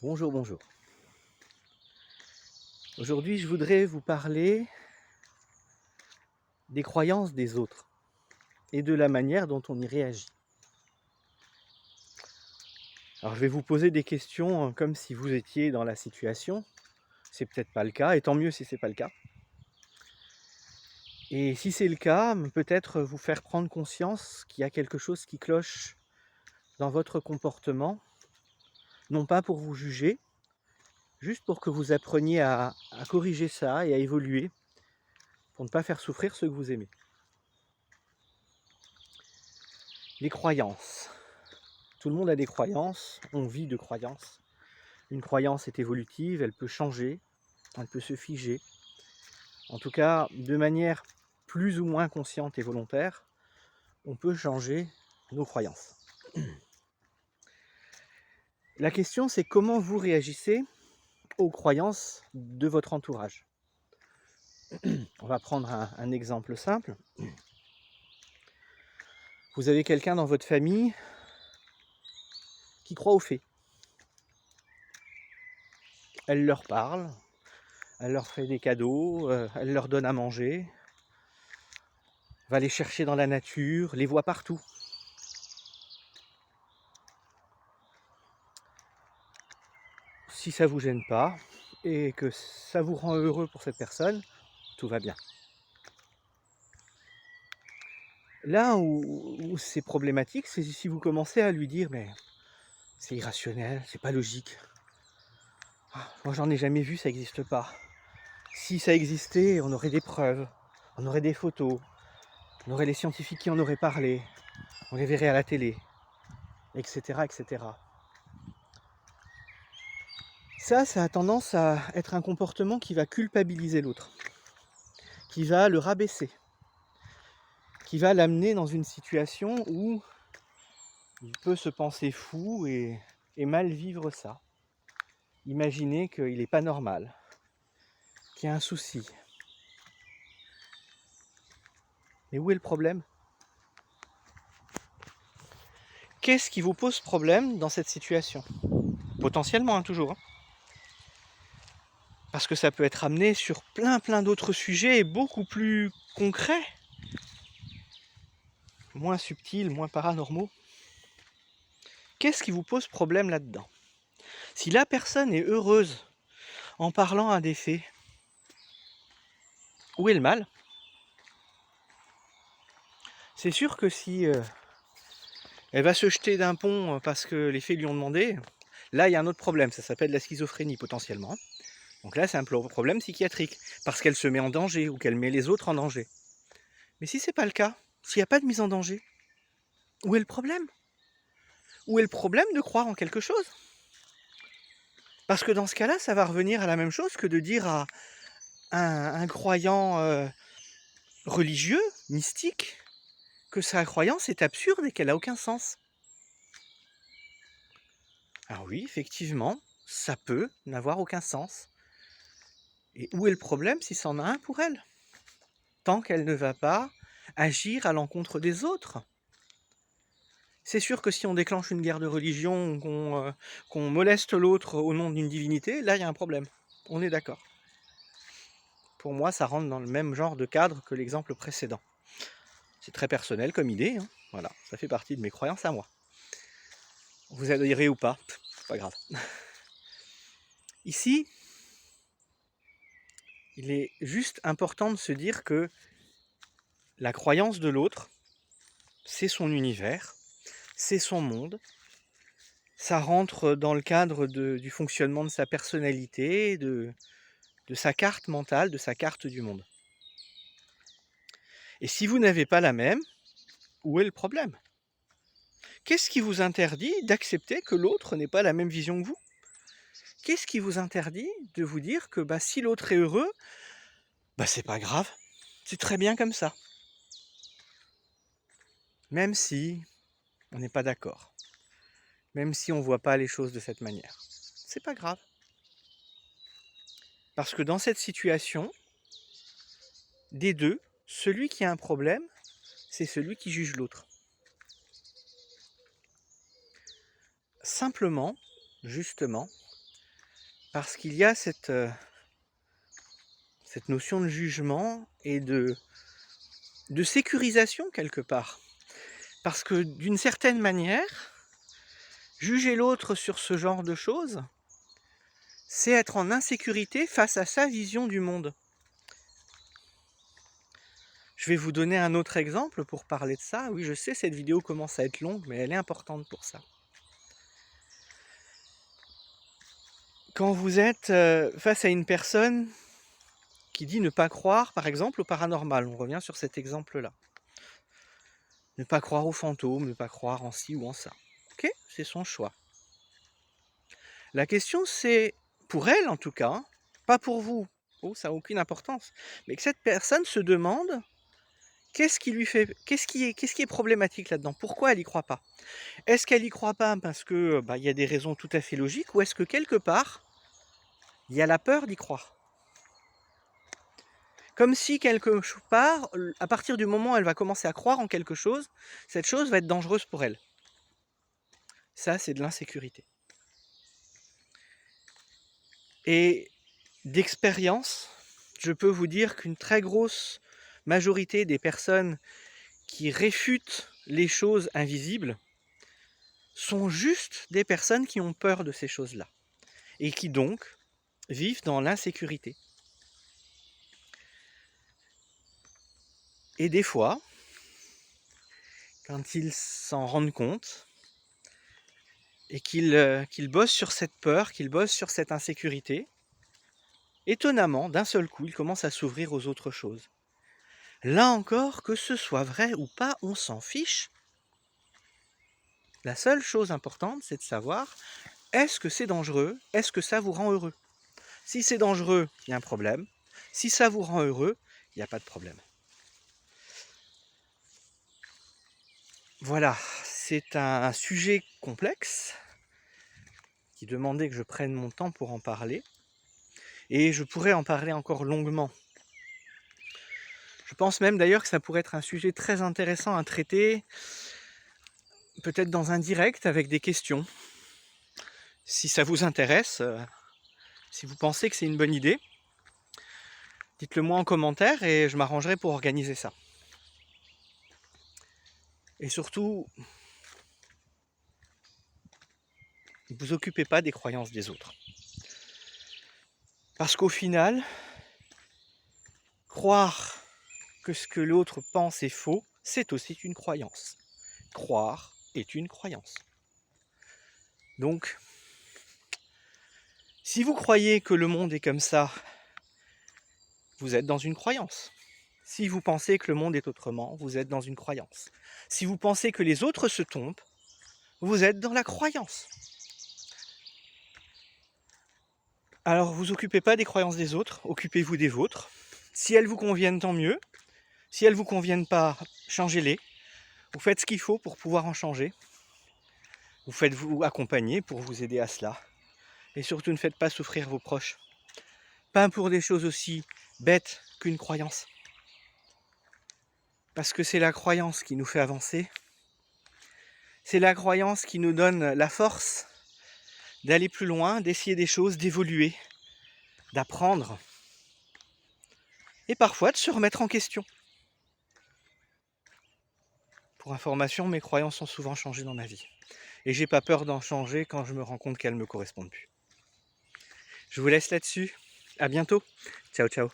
Bonjour, bonjour. Aujourd'hui, je voudrais vous parler des croyances des autres et de la manière dont on y réagit. Alors, je vais vous poser des questions comme si vous étiez dans la situation. C'est peut-être pas le cas, et tant mieux si c'est pas le cas. Et si c'est le cas, peut-être vous faire prendre conscience qu'il y a quelque chose qui cloche dans votre comportement, non pas pour vous juger, juste pour que vous appreniez à corriger ça et à évoluer pour ne pas faire souffrir ceux que vous aimez. Les croyances. Tout le monde a des croyances, on vit de croyances. Une croyance est évolutive, elle peut changer, elle peut se figer. En tout cas, de manière plus ou moins consciente et volontaire, on peut changer nos croyances. La question, c'est comment vous réagissez aux croyances de votre entourage. On va prendre un exemple simple. Vous avez quelqu'un dans votre famille qui croit aux fées. Elle leur parle, elle leur fait des cadeaux, elle leur donne à manger, va les chercher dans la nature, les voit partout. Si ça ne vous gêne pas et que ça vous rend heureux pour cette personne, tout va bien. Là où c'est problématique, c'est si vous commencez à lui dire « mais c'est irrationnel, c'est pas logique. Moi j'en ai jamais vu, ça n'existe pas. Si ça existait, on aurait des preuves, on aurait des photos, on aurait les scientifiques qui en auraient parlé, on les verrait à la télé, etc. etc. » Ça a tendance à être un comportement qui va culpabiliser l'autre, qui va le rabaisser, qui va l'amener dans une situation où il peut se penser fou et mal vivre ça. Imaginer qu'il n'est pas normal, qu'il y a un souci. Mais où est le problème? Qu'est-ce qui vous pose problème dans cette situation? Potentiellement, toujours. Parce que ça peut être amené sur plein d'autres sujets et beaucoup plus concrets, moins subtils, moins paranormaux. Qu'est-ce qui vous pose problème là-dedans? Si la personne est heureuse en parlant à des faits, où est le mal? C'est sûr que si elle va se jeter d'un pont parce que les fées lui ont demandé, là il y a un autre problème, ça s'appelle la schizophrénie potentiellement. Donc là c'est un problème psychiatrique, parce qu'elle se met en danger ou qu'elle met les autres en danger. Mais si c'est pas le cas, s'il n'y a pas de mise en danger, où est le problème? Où est le problème de croire en quelque chose? Parce que dans ce cas-là, ça va revenir à la même chose que de dire à un croyant religieux, mystique, que sa croyance est absurde et qu'elle n'a aucun sens. Alors oui, effectivement, ça peut n'avoir aucun sens. Et où est le problème si c'en a un pour elle? Tant qu'elle ne va pas agir à l'encontre des autres. C'est sûr que si on déclenche une guerre de religion, qu'on moleste l'autre au nom d'une divinité, là il y a un problème. On est d'accord. Pour moi, ça rentre dans le même genre de cadre que l'exemple précédent. C'est très personnel comme idée, hein. Voilà, ça fait partie de mes croyances à moi. Vous adhérez ou pas, c'est pas grave. Ici, il est juste important de se dire que la croyance de l'autre, c'est son univers, c'est son monde, ça rentre dans le cadre du fonctionnement de sa personnalité, de sa carte mentale, de sa carte du monde. Et si vous n'avez pas la même, où est le problème? Qu'est-ce qui vous interdit d'accepter que l'autre n'ait pas la même vision que vous? Qu'est-ce qui vous interdit de vous dire que si l'autre est heureux, c'est pas grave, c'est très bien comme ça. Même si on n'est pas d'accord, même si on ne voit pas les choses de cette manière, c'est pas grave. Parce que dans cette situation, des deux, celui qui a un problème, c'est celui qui juge l'autre. Simplement, justement, Parce qu'il y a cette notion de jugement et de sécurisation quelque part. Parce que d'une certaine manière, juger l'autre sur ce genre de choses, c'est être en insécurité face à sa vision du monde. Je vais vous donner un autre exemple pour parler de ça. Oui, je sais, cette vidéo commence à être longue, mais elle est importante pour ça. Quand vous êtes face à une personne qui dit ne pas croire, par exemple, au paranormal, on revient sur cet exemple-là. Ne pas croire aux fantômes, ne pas croire en ci ou en ça. Ok, c'est son choix. La question c'est, pour elle en tout cas, pas pour vous, oh, ça n'a aucune importance, mais que cette personne se demande qu'est-ce qui est problématique là-dedans, pourquoi elle n'y croit pas. Est-ce qu'elle n'y croit pas parce que y a des raisons tout à fait logiques, ou est-ce que quelque part, il y a la peur d'y croire? Comme si quelque part, à partir du moment où elle va commencer à croire en quelque chose, cette chose va être dangereuse pour elle. Ça, c'est de l'insécurité. Et d'expérience, je peux vous dire qu'une très grosse majorité des personnes qui réfutent les choses invisibles sont juste des personnes qui ont peur de ces choses-là et qui donc vivent dans l'insécurité. Et des fois, quand ils s'en rendent compte et qu'ils bossent sur cette peur, qu'ils bossent sur cette insécurité, étonnamment, d'un seul coup, ils commencent à s'ouvrir aux autres choses. Là encore, que ce soit vrai ou pas, on s'en fiche. La seule chose importante, c'est de savoir, est-ce que c'est dangereux? Est-ce que ça vous rend heureux? Si c'est dangereux, il y a un problème. Si ça vous rend heureux, il n'y a pas de problème. Voilà, c'est un sujet complexe qui demandait que je prenne mon temps pour en parler. Et je pourrais en parler encore longuement. Je pense même d'ailleurs que ça pourrait être un sujet très intéressant à traiter, peut-être dans un direct avec des questions. Si ça vous intéresse, si vous pensez que c'est une bonne idée, dites-le moi en commentaire et je m'arrangerai pour organiser ça. Et surtout, ne vous occupez pas des croyances des autres. Parce qu'au final, croire que ce que l'autre pense est faux, c'est aussi une croyance. Croire est une croyance. Donc, si vous croyez que le monde est comme ça, vous êtes dans une croyance. Si vous pensez que le monde est autrement, vous êtes dans une croyance. Si vous pensez que les autres se trompent, vous êtes dans la croyance. Alors, vous occupez pas des croyances des autres, occupez-vous des vôtres. Si elles vous conviennent, tant mieux. Si elles ne vous conviennent pas, changez-les. Vous faites ce qu'il faut pour pouvoir en changer. Vous faites-vous accompagner pour vous aider à cela. Et surtout, ne faites pas souffrir vos proches. Pas pour des choses aussi bêtes qu'une croyance. Parce que c'est la croyance qui nous fait avancer. C'est la croyance qui nous donne la force d'aller plus loin, d'essayer des choses, d'évoluer, d'apprendre. Et parfois de se remettre en question. Pour information, mes croyances ont souvent changé dans ma vie. Et j'ai pas peur d'en changer quand je me rends compte qu'elles ne me correspondent plus. Je vous laisse là-dessus. À bientôt. Ciao, ciao.